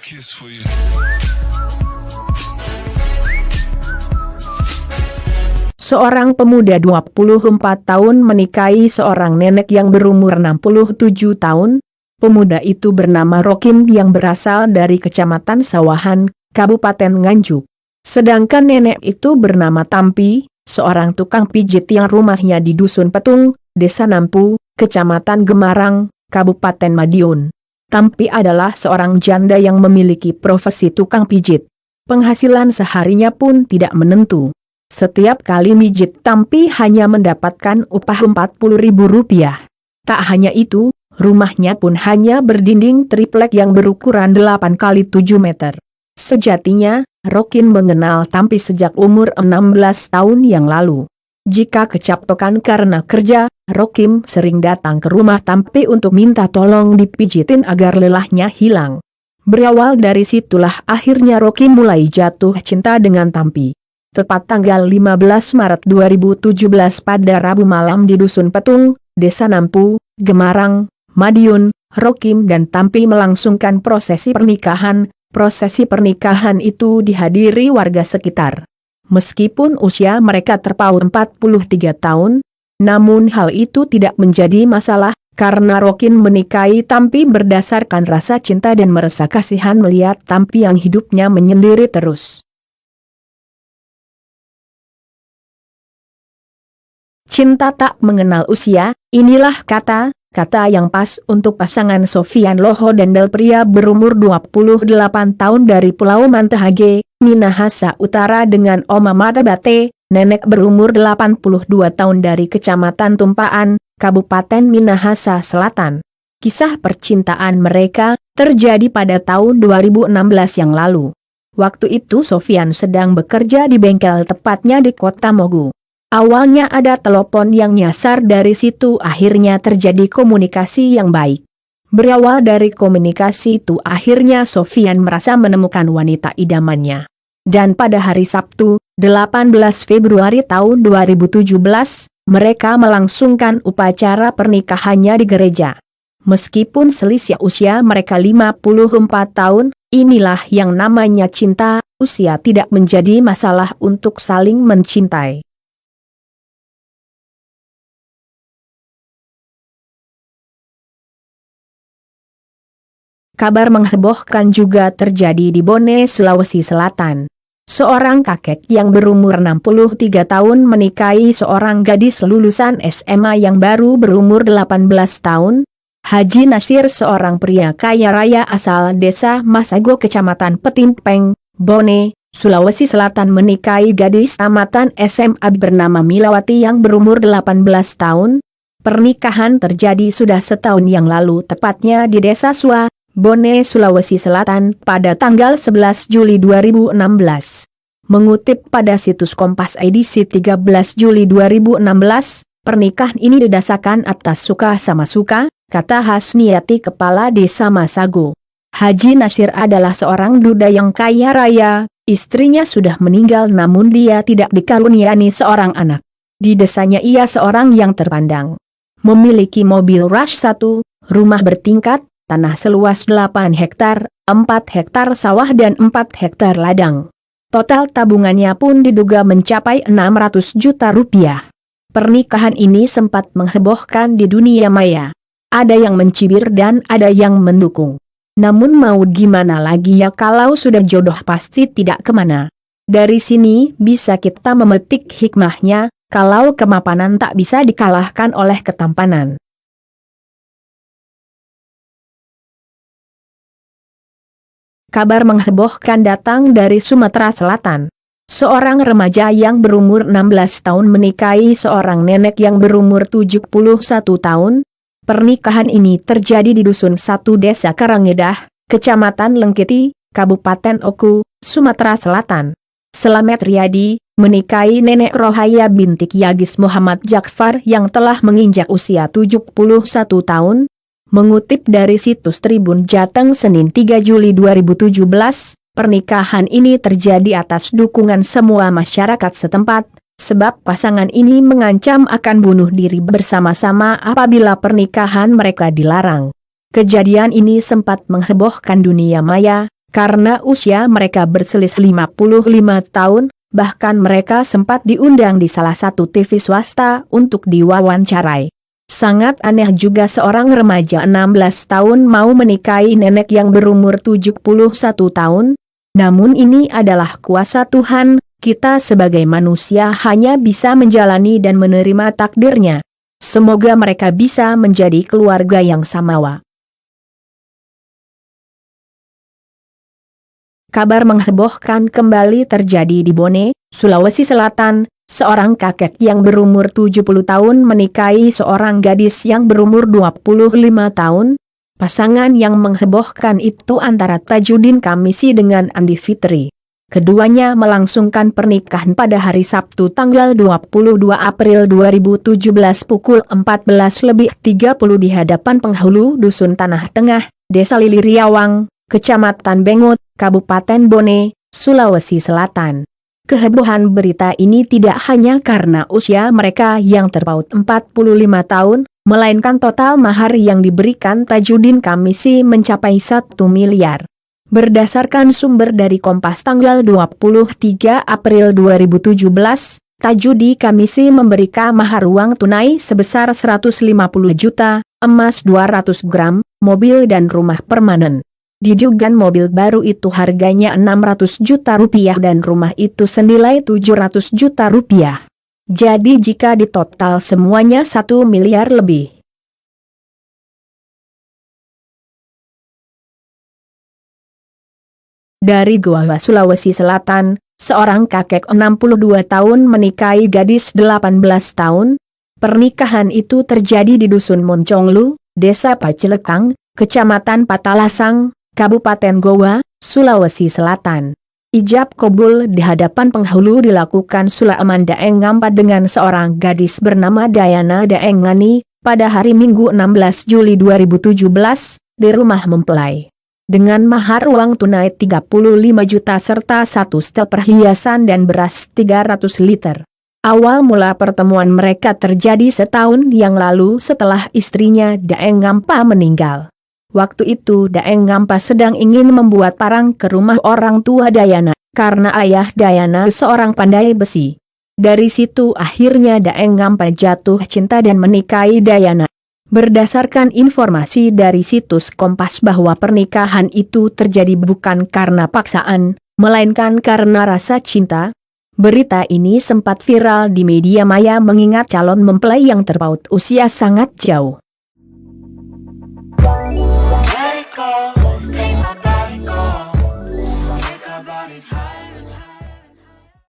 kiss for you. Seorang pemuda 24 tahun menikahi seorang nenek yang berumur 67 tahun. Pemuda itu bernama Rokim yang berasal dari Kecamatan Sawahan, Kabupaten Nganjuk. Sedangkan nenek itu bernama Tampi, seorang tukang pijit yang rumahnya di Dusun Petung, Desa Nampu, Kecamatan Gemarang, Kabupaten Madiun. Tampi adalah seorang janda yang memiliki profesi tukang pijit. Penghasilan seharinya pun tidak menentu. Setiap kali mijit Tampi hanya mendapatkan upah Rp40.000. Tak hanya itu, rumahnya pun hanya berdinding triplek yang berukuran 8 kali 7 meter. Sejatinya, Rokin mengenal Tampi sejak umur 16 tahun yang lalu. Jika kecapekan karena kerja, Rokim sering datang ke rumah Tampi untuk minta tolong dipijitin agar lelahnya hilang. Berawal dari situlah akhirnya Rokim mulai jatuh cinta dengan Tampi. Tepat tanggal 15 Maret 2017 pada Rabu malam di Dusun Petung, Desa Nampu, Gemarang, Madiun, Rokim dan Tampi melangsungkan prosesi pernikahan. Prosesi pernikahan itu dihadiri warga sekitar. Meskipun usia mereka terpaut 43 tahun, namun hal itu tidak menjadi masalah, karena Rokin menikahi Tampi berdasarkan rasa cinta dan merasa kasihan melihat Tampi yang hidupnya menyendiri terus. Cinta tak mengenal usia, inilah kata yang pas untuk pasangan Sofian Loho dan pria berumur 28 tahun dari Pulau Mantehage, Minahasa Utara dengan Oma Matabate, nenek berumur 82 tahun dari Kecamatan Tumpaan, Kabupaten Minahasa Selatan. Kisah percintaan mereka terjadi pada tahun 2016 yang lalu. Waktu itu Sofian sedang bekerja di bengkel tepatnya di Kota Mogu. Awalnya ada telepon yang nyasar, dari situ akhirnya terjadi komunikasi yang baik. Berawal dari komunikasi itu akhirnya Sofian merasa menemukan wanita idamannya. Dan pada hari Sabtu, 18 Februari tahun 2017, mereka melangsungkan upacara pernikahannya di gereja. Meskipun selisih usia mereka 54 tahun, inilah yang namanya cinta, usia tidak menjadi masalah untuk saling mencintai. Kabar menghebohkan juga terjadi di Bone, Sulawesi Selatan. Seorang kakek yang berumur 63 tahun menikahi seorang gadis lulusan SMA yang baru berumur 18 tahun. Haji Nasir, seorang pria kaya raya asal Desa Masago, Kecamatan Petimpeng, Bone, Sulawesi Selatan menikahi gadis tamatan SMA bernama Milawati yang berumur 18 tahun. Pernikahan terjadi sudah setahun yang lalu, tepatnya di Desa Sua, Bone, Sulawesi Selatan pada tanggal 11 Juli 2016. Mengutip pada situs Kompas edisi 13 Juli 2016, pernikahan ini didasarkan atas suka sama suka, kata Hasniati, kepala Desa Masago. Haji Nasir adalah seorang duda yang kaya raya, istrinya sudah meninggal namun dia tidak dikaruniai seorang anak. Di desanya ia seorang yang terpandang. Memiliki mobil Rush 1, rumah bertingkat, tanah seluas 8 hektar, 4 hektar sawah dan 4 hektar ladang. Total tabungannya pun diduga mencapai 600 juta rupiah. Pernikahan ini sempat menghebohkan di dunia maya. Ada yang mencibir dan ada yang mendukung. Namun mau gimana lagi ya, kalau sudah jodoh pasti tidak kemana. Dari sini bisa kita memetik hikmahnya, kalau kemapanan tak bisa dikalahkan oleh ketampanan. Kabar menghebohkan datang dari Sumatera Selatan. Seorang remaja yang berumur 16 tahun menikahi seorang nenek yang berumur 71 tahun. Pernikahan ini terjadi di Dusun 1 Desa Karangedah, Kecamatan Lengkiti, Kabupaten Oku, Sumatera Selatan. Slamet Riyadi menikahi nenek Rohaya binti Yagis Muhammad Jaksfar yang telah menginjak usia 71 tahun. Mengutip dari situs Tribun Jateng Senin 3 Juli 2017, pernikahan ini terjadi atas dukungan semua masyarakat setempat, sebab pasangan ini mengancam akan bunuh diri bersama-sama apabila pernikahan mereka dilarang. Kejadian ini sempat menghebohkan dunia maya, Karena usia mereka berselisih 55 tahun, bahkan mereka sempat diundang di salah satu TV swasta untuk diwawancarai. Sangat aneh juga seorang remaja 16 tahun mau menikahi nenek yang berumur 71 tahun. Namun ini adalah kuasa Tuhan, kita sebagai manusia hanya bisa menjalani dan menerima takdirnya. Semoga mereka bisa menjadi keluarga yang samawa. Kabar menghebohkan kembali terjadi di Bone, Sulawesi Selatan. Seorang kakek yang berumur 70 tahun menikahi seorang gadis yang berumur 25 tahun. Pasangan yang menghebohkan itu antara Tajudin Kamisi dengan Andi Fitri. Keduanya melangsungkan pernikahan pada hari Sabtu tanggal 22 April 2017 pukul 14.30 di hadapan penghulu Dusun Tanah Tengah, Desa Liliriawang, Kecamatan Bengut, Kabupaten Bone, Sulawesi Selatan. Kehebohan berita ini tidak hanya karena usia mereka yang terpaut 45 tahun, melainkan total mahar yang diberikan Tajudin Kamisi mencapai 1 miliar. Berdasarkan sumber dari Kompas tanggal 23 April 2017, Tajudi Kamisi memberikan mahar uang tunai sebesar 150 juta, emas 200 gram, mobil dan rumah permanen. Diduga mobil baru itu harganya 600 juta rupiah dan rumah itu senilai 700 juta rupiah. Jadi jika ditotal semuanya 1 miliar lebih. Dari Goa, Sulawesi Selatan, seorang kakek 62 tahun menikahi gadis 18 tahun. Pernikahan itu terjadi di Dusun Monconglu, Desa Pacelekang, Kecamatan Patalasang, Kabupaten Goa, Sulawesi Selatan. Ijab kabul di hadapan penghulu dilakukan Sulaiman Daeng Ngampa dengan seorang gadis bernama Dayana Daeng Ngani, pada hari Minggu 16 Juli 2017, di rumah mempelai. Dengan mahar uang tunai 35 juta serta 1 setel perhiasan dan beras 300 liter. Awal mula pertemuan mereka terjadi setahun yang lalu setelah istrinya Daeng Ngampa meninggal. Waktu itu Daeng Ngampa sedang ingin membuat parang ke rumah orang tua Dayana, karena ayah Dayana seorang pandai besi. Dari situ akhirnya Daeng Ngampa jatuh cinta dan menikahi Dayana. Berdasarkan informasi dari situs Kompas bahwa pernikahan itu terjadi bukan karena paksaan, melainkan karena rasa cinta. Berita ini sempat viral di media maya mengingat calon mempelai yang terpaut usia sangat jauh. Let it go, make my body go, make our bodies high.